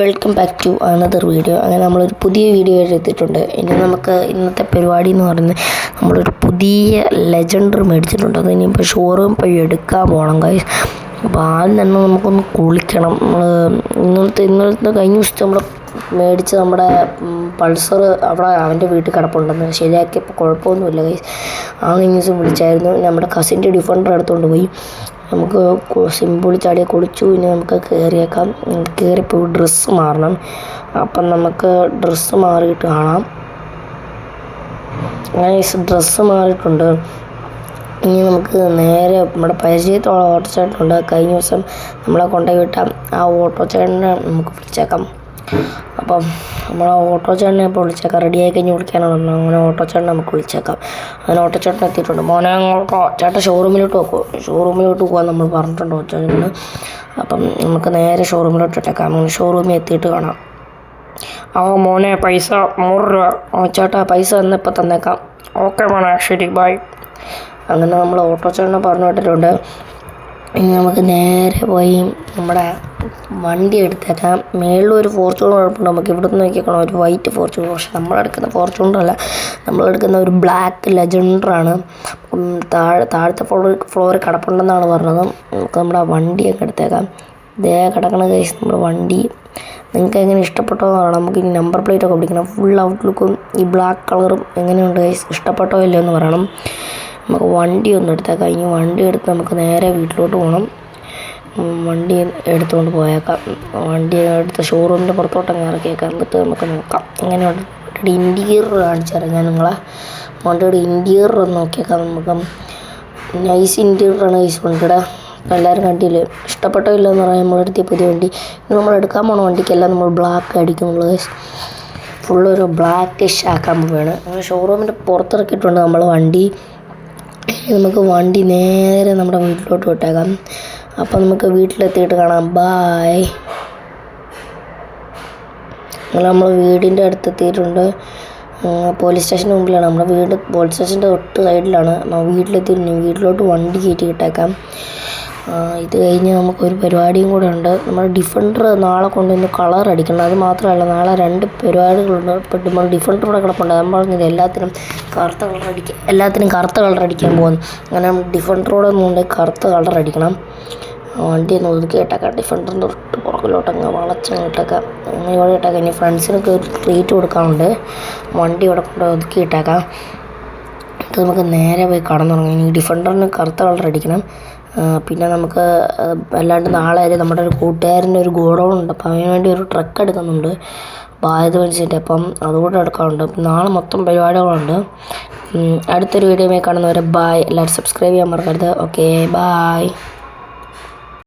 Welcome back to another video. അങ്ങനെ നമ്മളൊരു പുതിയ വീഡിയോ എത്തിയിട്ടുണ്ട്. ഇനി നമുക്ക് ഇന്നത്തെ പരിപാടി എന്ന് പറയുന്നത് നമ്മളൊരു പുതിയ ലെജൻഡർ മേടിച്ചിട്ടുണ്ട്. അത് ഇനിയിപ്പോൾ ഷോറൂം പോയി എടുക്കാൻ പോകണം ഗൈസ്. അപ്പോൾ ആദ്യം തന്നെ നമുക്കൊന്ന് കുളിക്കണം. നമ്മൾ ഇന്നലത്തെ കഴിഞ്ഞ ദിവസത്തെ നമ്മൾ മേടിച്ച് നമ്മുടെ പൾസർ അവിടെ അവൻ്റെ വീട്ടിൽ കിടപ്പുണ്ടെന്ന് ശരിയാക്കിയപ്പോൾ കുഴപ്പമൊന്നുമില്ല ഗൈസ്. ആ കഴിഞ്ഞ ദിവസം വിളിച്ചായിരുന്നു. നമ്മുടെ കസിൻ്റെ ഡിഫൻഡർ എടുത്തുകൊണ്ട് പോയി. നമുക്ക് സിമ്പിളി ചാടിയെ കുളിച്ചു. ഇനി നമുക്ക് കയറിയേക്കാം. കയറിപ്പോയി ഡ്രസ്സ് മാറണം. അപ്പം നമുക്ക് ഡ്രസ്സ് മാറിയിട്ട് കാണാം. അങ്ങനെ ഡ്രസ്സ് മാറിയിട്ടുണ്ട്. ഇനി നമുക്ക് നേരെ നമ്മുടെ പരിചയത്തുള്ള ഓട്ടോ ചേട്ടനുണ്ട്. കഴിഞ്ഞ ദിവസം നമ്മളെ കൊണ്ടുപോയി വിട്ട ആ ഓട്ടോ ചേട്ടനെ നമുക്ക് വിളിച്ചേക്കാം. അപ്പം നമ്മളെ ഓട്ടോ ചേട്ടനെ ഇപ്പോൾ വിളിച്ചേക്കാം. റെഡിയായി കഴിഞ്ഞ് വിളിക്കാനാണ് പറഞ്ഞത്. അങ്ങനെ ഓട്ടോ ചേട്ടനെ നമുക്ക് വിളിച്ചേക്കാം. അങ്ങനെ ഓട്ടോ ചേട്ടൻ എത്തിയിട്ടുണ്ട്. മോനെ അങ്ങോട്ടോ ചേട്ടൻ ഷോറൂമിലോട്ട് പോകാൻ നമ്മൾ പറഞ്ഞിട്ടുണ്ട് ഓട്ടോ ചേട്ടന്. അപ്പം നമുക്ക് നേരെ ഷോറൂമിലോട്ട് ഇട്ടേക്കാം. അങ്ങനെ ഷോറൂമിൽ എത്തിയിട്ട് കാണാം. ആ മോനെ പൈസ 100 രൂപ. ചേട്ടാ പൈസ ഇന്നിപ്പോൾ തന്നേക്കാം. ഓക്കെ മോനെ ശരി ബൈ. അങ്ങനെ നമ്മൾ ഓട്ടോ ചേട്ടനെ പറഞ്ഞു വിട്ടിട്ടുണ്ട്. ഇനി നമുക്ക് നേരെ പോയി നമ്മുടെ വണ്ടി എടുത്തേക്കാം. മേളിലൊരു ഫോർച്യൂണർ കുഴപ്പമുണ്ട്. നമുക്ക് ഇവിടെ നിന്ന് നോക്കിയേക്കണം ഒരു വൈറ്റ് ഫോർച്യൂണർ. പക്ഷെ നമ്മളെടുക്കുന്ന ഫോർച്യൂണറല്ല, നമ്മളെടുക്കുന്ന ഒരു ബ്ലാക്ക് ലെജൻഡറാണ്. താഴത്തെ ഫ്ലോറിൽ കിടപ്പുണ്ടെന്നാണ് പറഞ്ഞത്. നമുക്ക് നമ്മുടെ വണ്ടിയൊക്കെ എടുത്തേക്കാം. ഇതേ കിടക്കണ കേസ് നമ്മുടെ വണ്ടി നിങ്ങൾക്ക് എങ്ങനെ ഇഷ്ടപ്പെട്ടോ എന്ന് പറയണം. നമുക്ക് ഈ നമ്പർ പ്ലേറ്റൊക്കെ പിടിക്കണം. ഫുൾ ഔട്ട്ലുക്കും ഈ ബ്ലാക്ക് കളറും എങ്ങനെയുണ്ട് കേസ്, ഇഷ്ടപ്പെട്ടോ ഇല്ലയോ എന്ന് പറയണം. നമുക്ക് വണ്ടി ഒന്ന് എടുത്തേക്കാം. ഇനി വണ്ടി എടുത്ത് നമുക്ക് നേരെ വീട്ടിലോട്ട് പോകണം. വണ്ടി എടുത്തുകൊണ്ട് പോയേക്കാം. വണ്ടി എടുത്ത് ഷോറൂമിൻ്റെ പുറത്തോട്ടങ്ങ് ഇറക്കിയേക്കാം. എന്നിട്ട് നമുക്ക് നോക്കാം എങ്ങനെയുണ്ട്. വണ്ടിയുടെ ഇൻറ്റീരിയർ കാണിച്ചു തരാം ഞാൻ നിങ്ങളെ. വണ്ടിയുടെ ഇൻറ്റീരിയർ ഒന്ന് നോക്കിയേക്കാം. നമുക്ക് നൈസ് ഇൻറ്റീരിയറാണ് ഈ വണ്ടിയുടെ. എല്ലാവരും കണ്ടില്ലേ, ഇഷ്ടപ്പെട്ടോ ഇല്ലെന്ന് പറയാൻ നമ്മളെടുത്തിയ പുതിയ വണ്ടി. ഇനി നമ്മൾ എടുക്കാൻ പോകണ വണ്ടിക്കെല്ലാം നമ്മൾ ബ്ലാക്ക് അടിക്കുന്നുള്ളത്. ഫുള്ളൊരു ബ്ലാക്കിഷ് ആക്കാൻ പോവുകയാണ്. അങ്ങനെ ഷോറൂമിൻ്റെ പുറത്തിറക്കിയിട്ടുണ്ട് നമ്മൾ വണ്ടി. നമുക്ക് വണ്ടി നേരെ നമ്മുടെ വീട്ടിലോട്ട് വിട്ടേക്കാം. അപ്പം നമുക്ക് വീട്ടിലെത്തിയിട്ട് കാണാം. ബായ്. അങ്ങനെ നമ്മൾ വീടിൻ്റെ അടുത്തെത്തിയിട്ടുണ്ട്. പോലീസ് സ്റ്റേഷന് മുമ്പിലാണ് നമ്മുടെ വീട്. പോലീസ് സ്റ്റേഷൻ്റെ തൊട്ട് സൈഡിലാണ്. വീട്ടിലെത്തിയിട്ട് വീട്ടിലോട്ട് വണ്ടി കയറ്റി ഇട്ടേക്കാം. ഇത് കഴിഞ്ഞ് നമുക്കൊരു പരിപാടിയും കൂടെ ഉണ്ട്. നമ്മുടെ ഡിഫൻഡർ നാളെ കൊണ്ടുവന്ന് കളർ അടിക്കണം. അത് മാത്രമല്ല നാളെ 2 പരിപാടികളുണ്ട്. ഇപ്പം നമ്മൾ ഡിഫൻഡർ ഇവിടെ കിടപ്പുണ്ട്. നമ്മൾ പറഞ്ഞത് എല്ലാത്തിനും കറുത്ത കളർ അടിക്കാൻ പോകുന്നു. അങ്ങനെ ഡിഫൻഡറോടെ കൊണ്ട് കറുത്ത കളർ അടിക്കണം. വണ്ടി ഒന്ന് ഒതുക്കി ഇട്ടേക്കാം. ഡിഫൻഡറിൻ്റെ തൊട്ട് പുറകിലോട്ടങ്ങ് വളച്ചങ്ങ് ഇട്ടേക്കാം. അങ്ങനെ ഇവിടെ ഇട്ടേക്കാം. ഇനി ഫ്രണ്ട്സിനൊക്കെ ഒരു ട്രീറ്റ് കൊടുക്കാനുണ്ട്. വണ്ടി ഇവിടെ കൊണ്ട് ഒതുക്കി ഇട്ടേക്കാം. ഇത് നമുക്ക് നേരെ പോയി കടന്നുറങ്ങും. ഇനി ഡിഫൻഡറിന് കറുത്ത കളർ അടിക്കണം. പിന്നെ നമുക്ക് അല്ലാണ്ട് നാളെ നമ്മുടെ ഒരു കൂട്ടുകാരൻ്റെ ഒരു ഗോഡൗൺ ഉണ്ട്. അപ്പം അതിന് വേണ്ടി ഒരു ട്രക്ക് എടുക്കുന്നുണ്ട് ഭാരത് ബെൻസിൻ്റെ. അപ്പം അതുകൂടെ എടുക്കാറുണ്ട്. നാളെ മൊത്തം പരിപാടികളുണ്ട്. അടുത്തൊരു വീഡിയോയിൽ കാണുന്നവരെ ബായ്. എല്ലാവരും സബ്സ്ക്രൈബ് ചെയ്യാൻ മറക്കരുത്. Okay bye.